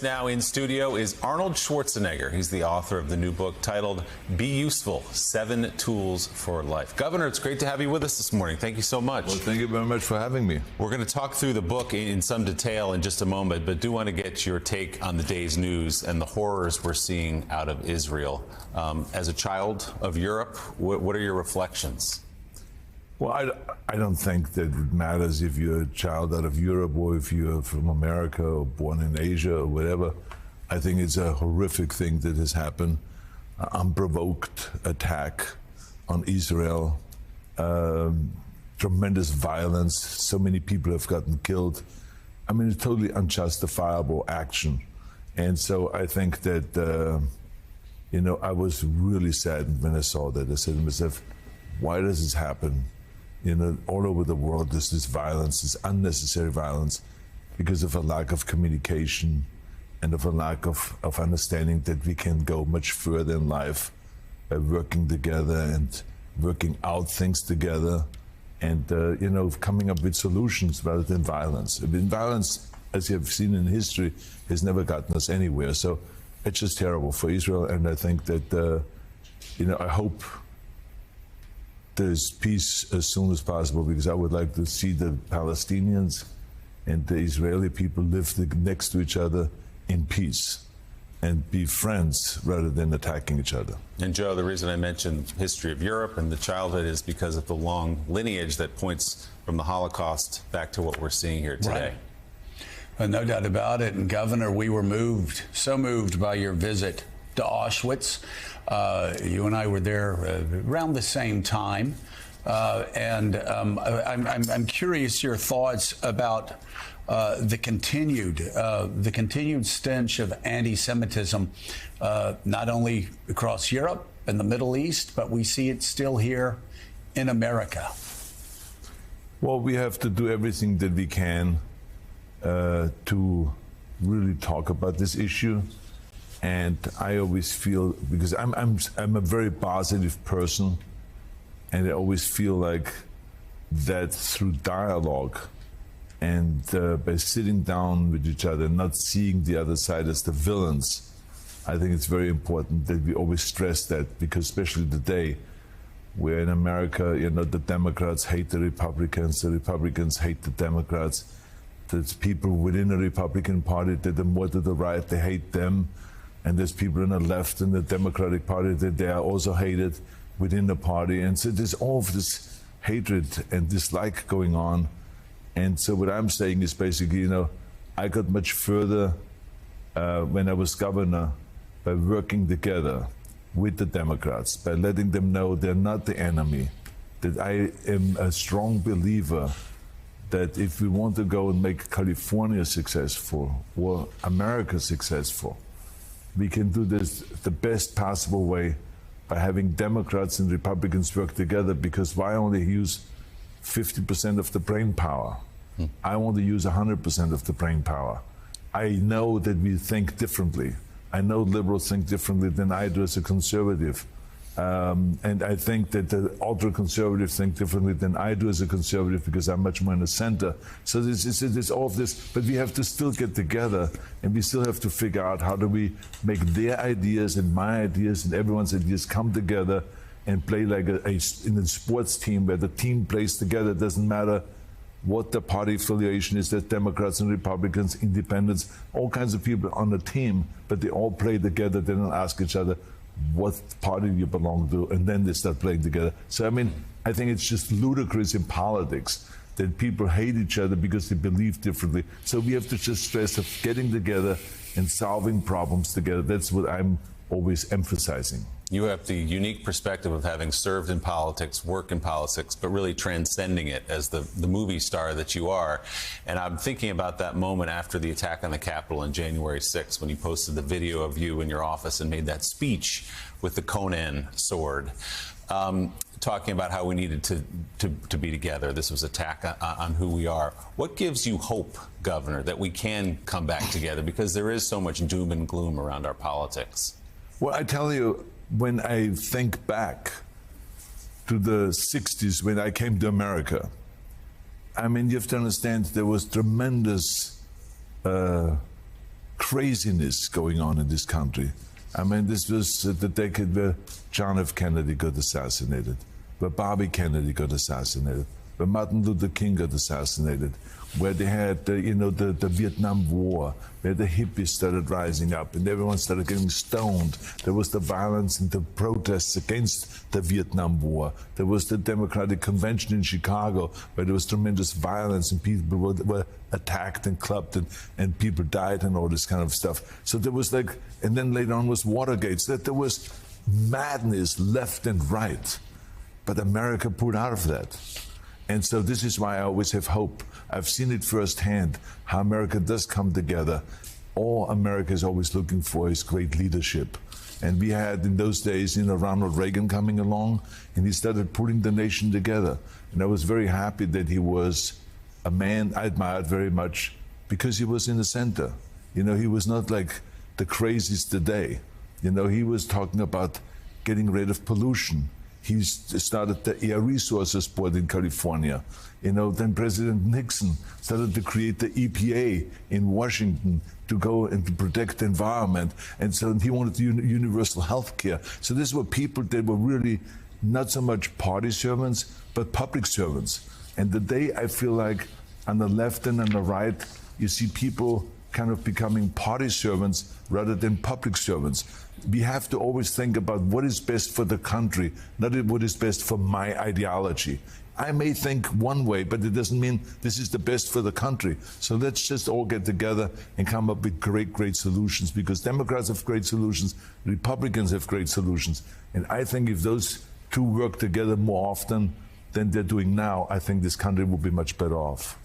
Now in studio is Arnold Schwarzenegger. He's the author of the new book titled Be Useful, 7 Tools for Life. Governor, it's great to have you with us this morning. Thank you so much. Well, thank you very much for having me. We're going to talk through the book in some detail in just a moment, but do want to get your take on the day's news and the horrors we're seeing out of Israel. As a child of Europe, what are your reflections? Well, I don't think that it matters if you're a child out of Europe or if you're from America or born in Asia or whatever. I think it's a horrific thing that has happened. Unprovoked attack on Israel, tremendous violence. So many people have gotten killed. I mean, it's totally unjustifiable action. And so I think that, I was really saddened when I saw that. I said to myself, why does this happen? All over the world, there's this violence, this unnecessary violence, because of a lack of communication and of a lack of understanding that we can go much further in life by working together and working out things together and, coming up with solutions rather than violence. I mean, violence, as you have seen in history, has never gotten us anywhere. So it's just terrible for Israel, and I think that, I hope there's peace as soon as possible, because I would like to see the Palestinians and the Israeli people live next to each other in peace and be friends rather than attacking each other. And Joe, the reason I mentioned history of Europe and the childhood is because of the long lineage that points from the Holocaust back to what we're seeing here today. Right. No doubt about it. And Governor, we were so moved by your visit to Auschwitz. You and I were there around the same time, and I'm curious your thoughts about the continued stench of anti-Semitism, not only across Europe and the Middle East, but we see it still here in America. Well, we have to do everything that we can to really talk about this issue. And I always feel, because I'm a very positive person, and I always feel like that through dialogue and by sitting down with each other and not seeing the other side as the villains, I think it's very important that we always stress that, because especially today, where in America, the Democrats hate the Republicans hate the Democrats. There's people within the Republican Party that are more to the right, they hate them. And there's people on the left in the Democratic Party that they are also hated within the party. And so there's all of this hatred and dislike going on. And so what I'm saying is basically, I got much further when I was governor by working together with the Democrats, by letting them know they're not the enemy, that I am a strong believer that if we want to go and make California successful or America successful, we can do this the best possible way by having Democrats and Republicans work together, because why only use 50% of the brain power? I want to use 100% of the brain power. I know that we think differently. I know liberals think differently than I do as a conservative. And I think that the ultra-conservatives think differently than I do as a conservative, because I'm much more in the center. So there's all of this, but we have to still get together, and we still have to figure out how do we make their ideas and my ideas and everyone's ideas come together and play like in a sports team, where the team plays together. It doesn't matter what the party affiliation is. There's Democrats and Republicans, independents, all kinds of people on the team, but they all play together. They don't ask each other, what party you belong to, and then they start playing together. So, I think it's just ludicrous in politics that people hate each other because they believe differently. So we have to just stress of getting together and solving problems together. That's what I'm always emphasizing. You have the unique perspective of having served in politics, worked in politics, but really transcending it as the movie star that you are. And I'm thinking about that moment after the attack on the Capitol on January 6th, when you posted the video of you in your office and made that speech with the Conan sword, talking about how we needed to be together. This was an attack on who we are. What gives you hope, Governor, that we can come back together? Because there is so much doom and gloom around our politics. Well, I tell you, when I think back to the 60s, when I came to America, you have to understand there was tremendous craziness going on in this country. I mean, this was the decade where John F. Kennedy got assassinated, where Bobby Kennedy got assassinated, where Martin Luther King got assassinated, where they had, the Vietnam War, where the hippies started rising up and everyone started getting stoned. There was the violence and the protests against the Vietnam War. There was the Democratic Convention in Chicago, where there was tremendous violence and people were attacked and clubbed and people died and all this kind of stuff. So there was and then later on was Watergate. So that there was madness left and right. But America pulled out of that. And so this is why I always have hope. I've seen it firsthand, how America does come together. All America is always looking for is great leadership. And we had in those days, Ronald Reagan coming along, and he started pulling the nation together. And I was very happy that he was a man I admired very much because he was in the center. He was not like the crazies today. He was talking about getting rid of pollution. He started the Air Resources Board in California. Then President Nixon started to create the EPA in Washington to go and to protect the environment. And so he wanted universal health care. So these were people that were really not so much party servants, but public servants. And today I feel like on the left and on the right, you see people kind of becoming party servants rather than public servants. We have to always think about what is best for the country, not what is best for my ideology. I may think one way, but it doesn't mean this is the best for the country. So let's just all get together and come up with great solutions, because Democrats have great solutions, Republicans have great solutions. And I think if those two work together more often than they're doing now, I think this country will be much better off.